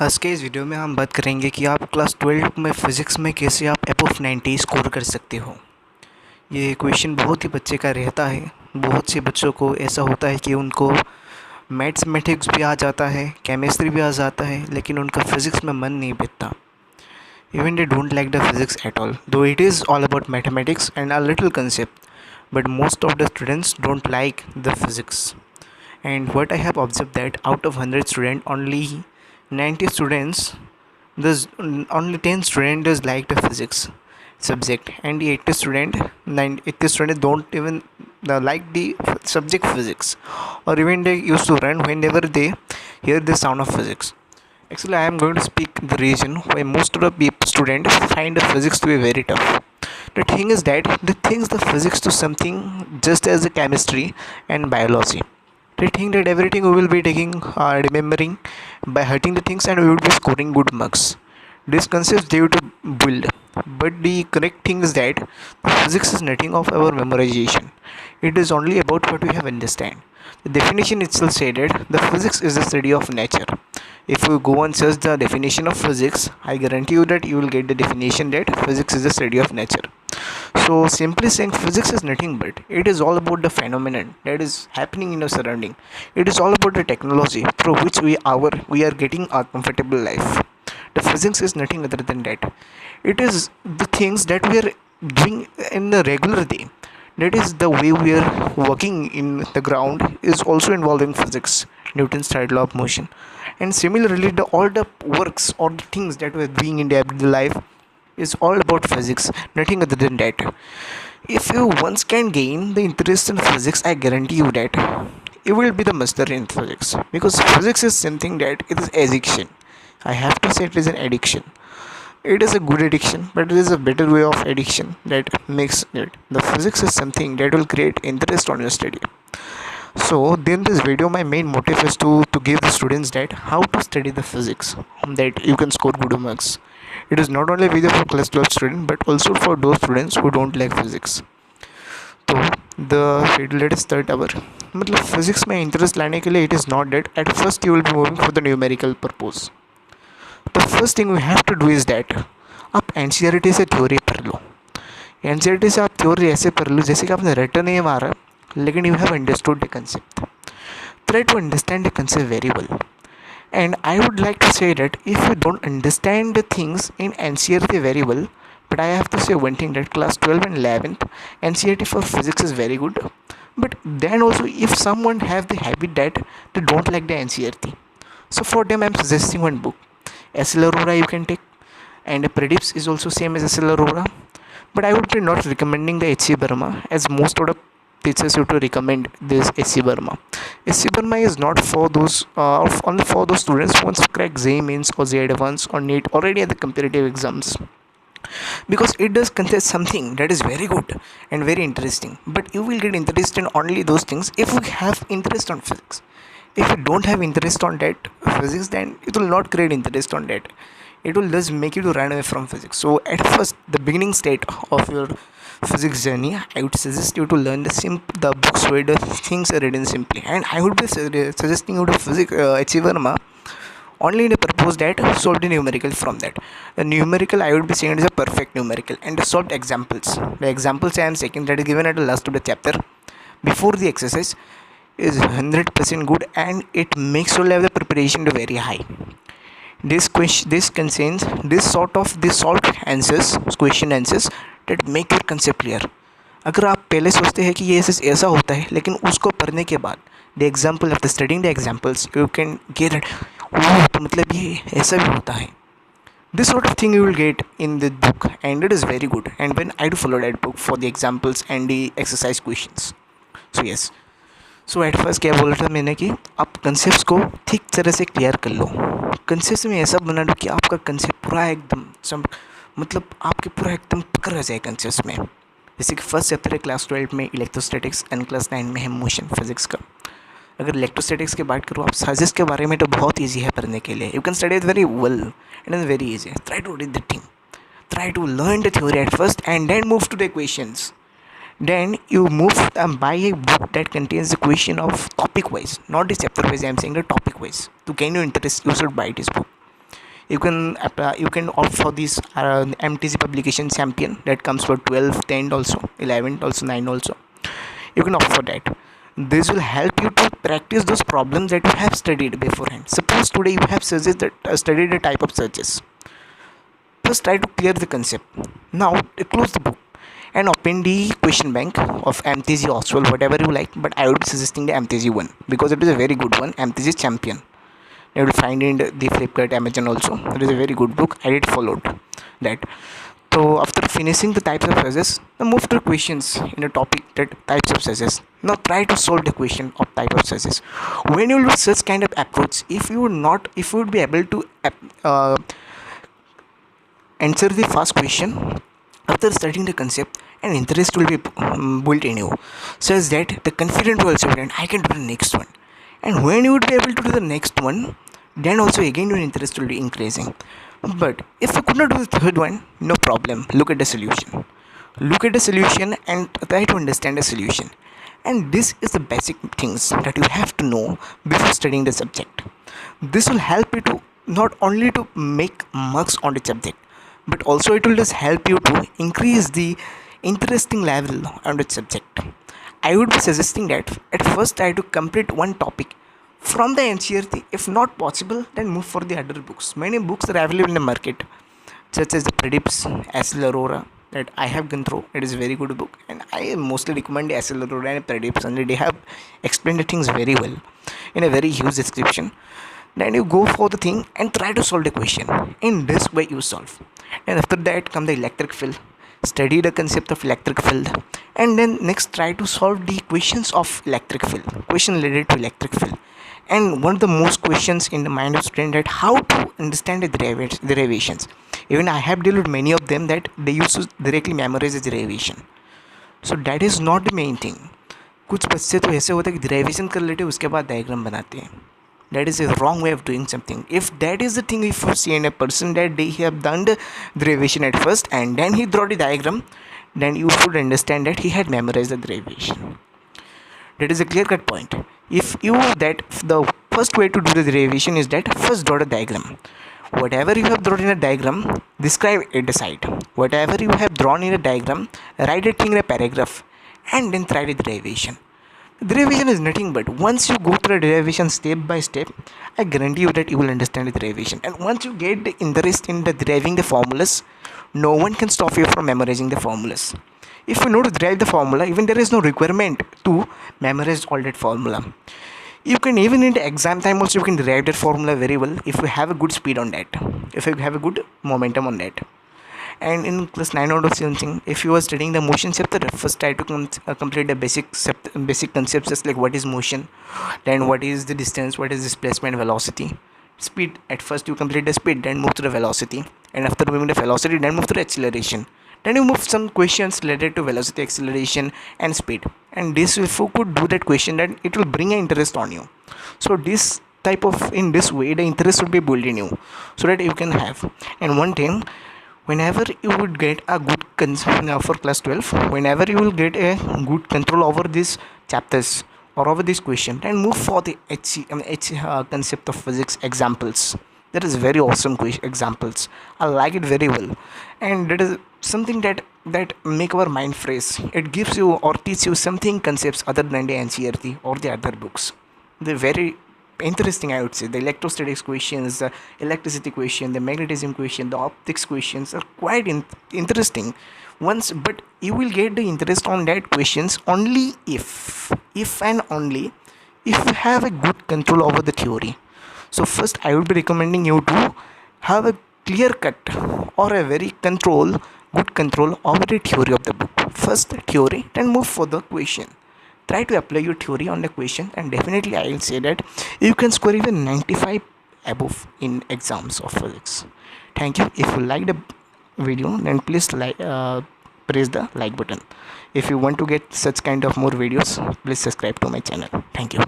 आज के इस वीडियो में हम बात करेंगे कि आप क्लास 12 में फ़िज़िक्स में कैसे आप अबव 90 स्कोर कर सकते हो। ये क्वेश्चन बहुत ही बच्चे का रहता है। बहुत से बच्चों को ऐसा होता है कि उनको मैथमेटिक्स भी आ जाता है, केमिस्ट्री भी आ जाता है, लेकिन उनका फ़िज़िक्स में मन नहीं बैठता। Even they don't like the physics at all, though it is all about mathematics and a little concept, but most of the students don't like the physics. And what I have observed that out of 100 students, only 90 students, there's only 10 students does like the physics subject, and the 80 students don't even like the subject physics, or even they used to run whenever they hear the sound of physics. Actually, I am going to speak the reason why most of the students find the physics to be very tough. The thing is that they think the physics to something just as the chemistry and biology. They think that everything we will be taking, remembering by hurting the things, and we will be scoring good marks. This concept they to build, but the correct thing is that physics is nothing of our memorization. It is only about what we have understand. The definition itself stated the physics is the study of nature. If you go and search the definition of physics, I guarantee you that you will get the definition that physics is the study of nature. So simply saying physics is nothing but it is all about the phenomenon that is happening in our surrounding. It is all about the technology through which we are getting our comfortable life. The physics is nothing other than that. It is the things that we are doing in the regular day. That is the way we are working in the ground is also involving physics, Newton's third law of motion. And similarly, all the works or the things that we are doing in the everyday life is all about physics, nothing other than that. If you once can gain the interest in physics, I guarantee you that you will be the master in physics, because physics is something that it is addiction. I have to say it is an addiction. It is a good addiction, but it is a better way of addiction that makes it. The physics is something that will create interest on your study. So in this video my main motive is to give the students that how to study the physics that you can score good marks. It is not only video for class 12 students but also for those students who don't like physics. तो let start our मतलब physics में interest लाने के लिए it is not that at first you will be moving for the numerical purpose. The first thing we have to do is that आप NCERT से theory पढ़ लो. एनसीईआरटी से आप थ्योरी ऐसे पढ़ लो जैसे कि आपने रटा नहीं मारा, लेकिन you have understood the concept. Try to understand the concept very well. And I would like to say that if you don't understand the things in NCERT very well, but I have to say one thing that class 12 and 11th NCERT for physics is very good. But then also if someone have the habit that they don't like the NCERT, so for them I'm suggesting one book. SL Aurora you can take, and Predips is also same as SL Aurora. But I would be not recommending the HC Burma, as most of the teachers you to recommend this SC Burma. SC Burma is not for those only for those students who wants to crack JEE Mains or JEE Advanced or NEET already at the competitive exams, because it does contain something that is very good and very interesting. But you will get interest in only those things if you have interest on physics. If you don't have interest on that physics, then it will not create interest on that. It will just make you to run away from physics. So at first, the beginning state of your physics journey, I would suggest you to learn the books where the things are written simply. And I would be suggesting you to physics H.C. Verma only in the purpose that solve the numerical from that. The numerical I would be saying is a perfect numerical, and the solved examples. The examples I am taking that is given at the last of the chapter before the exercise is 100% good, and it makes your level of preparation to very high. This contains this solved answers, question answers that make your concept clear. अगर आप पहले सोचते हैं कि ये ऐसा होता है, लेकिन उसको पढ़ने के बाद the example after studying the examples you can get it. ओह तो मतलब ये ऐसा भी होता है. This sort of thing you will get in the book, and it is very good. And when I do follow that book for the examples and the exercise questions. So yes. So at first क्या बोला था मैंने कि आप concept को ठीक तरह से क्लियर कर लो. कंसेप्ट में ऐसा बना दो कि आपका कंसेप्ट पूरा एकदम मतलब आपके पूरा एकदम पकड़ रह जाए कंसेप्ट में. जैसे कि फर्स्ट चैप्टर है क्लास 12 में इलेक्ट्रोस्टैटिक्स, एंड क्लास 9 में है मोशन फिजिक्स का. अगर इलेक्ट्रोस्टैटिक्स की बात करूँ आप साजिश के बारे में, तो बहुत ईजी है पढ़ने के लिए. You can study it very well, it is very easy. Try to read the thing, try to learn the theory at first, and then move to the equations. Then you move buy a book that contains the question of topic wise, not the chapter wise. I am saying the topic wise. To gain your interest, you should buy this book. You can apply, you can opt for this MTC publication champion that comes for 12, 10 also, 11 also, 9 also. You can opt for that. This will help you to practice those problems that you have studied beforehand. Suppose today you have searches that studied a type of searches. First try to clear the concept. Now close the book and open the question bank of MTG Oswald, whatever you like, but I would be suggesting the MTG one because it is a very good one. MTG Champion, you will find in the Flipkart, Amazon also. It is a very good book. I did followed that. So after finishing the types of searches, now move to questions in a topic that types of searches. Now try to solve the question of type of searches. When you use such kind of approach, if you would be able to uh, answer the first question after studying the concept, and interest will be built in you, such that the confidence will also be, I can do the next one. And when you would be able to do the next one, then also again your interest will be increasing. But if you could not do the third one, no problem. Look at the solution. Look at the solution and try to understand the solution. And this is the basic things that you have to know before studying the subject. This will help you to not only to make marks on the subject, but also it will just help you to increase the interesting level on the subject. I would be suggesting that at first try to complete one topic from the NCERT. If not possible, then move for the other books. Many books are available in the market, such as the Predicts, SL Aurora, that I have gone through. It is a very good book, and I mostly recommend the SL Aurora and Predicts, and they have explained the things very well in a very huge description. Then you go for the thing and try to solve the question. In this way you solve. And after that come the electric field. Study the concept of electric field, and then next try to solve the questions of electric field, question related to electric field. And one of the most questions in the mind of student, that how to understand the derivations. Even I have dealt with many of them that they used to directly memorize the derivation. So that is not the main thing. कुछ बच्चे तो ऐसे होते हैं कि derivation कर लेते हैं उसके बाद डायग्राम बनाते हैं. That is a wrong way of doing something. If that is the thing, if you see in a person that they have done the derivation at first and then he draw the diagram, then you should understand that he had memorized the derivation. That is a clear cut point. If you that the first way to do the derivation is that first draw the diagram. Whatever you have drawn in a diagram, describe it aside. Whatever you have drawn in a diagram, write it in a paragraph and then try the derivation. Derivation is nothing but once you go through the derivation step by step, I guarantee you that you will understand the derivation. And once you get the interest in the deriving the formulas, no one can stop you from memorizing the formulas. If you know to derive the formula, even there is no requirement to memorize all that formula. You can even in the exam time also you can derive that formula very well if you have a good speed on that, if you have a good momentum on that. And in class 9 out of 17, if you are studying the motion chapter, first try to complete the basic concepts, just like what is motion, then what is the distance, what is displacement, velocity, speed. At first you complete the speed, then move to the velocity, and after moving the velocity, then move to the acceleration. Then you move some questions related to velocity, acceleration and speed. And this, if you could do that question, then it will bring an interest on you. So this type of, in this way the interest will be built in you, so that you can have. And one thing, whenever you would get a good for class 12, whenever you will get a good control over these chapters or over this question, then move for the concept of physics examples. That is very awesome examples. I like it very well, and that is something that make our mind fresh. It gives you or teach you something concepts other than the NCERT or the other books. They're very interesting, I would say. The electrostatics questions, the electricity question, the magnetism question, the optics questions are quite interesting once, but you will get the interest on that questions only if and only if you have a good control over the theory. So first I would be recommending you to have a clear cut or a very good control over the theory of the book. First theory, then move for the question. Try to apply your theory on the question, and definitely I will say that you can score even 95 above in exams of physics. Thank you. If you like the video, then please press the like button. If you want to get such kind of more videos, please subscribe to my channel. Thank you.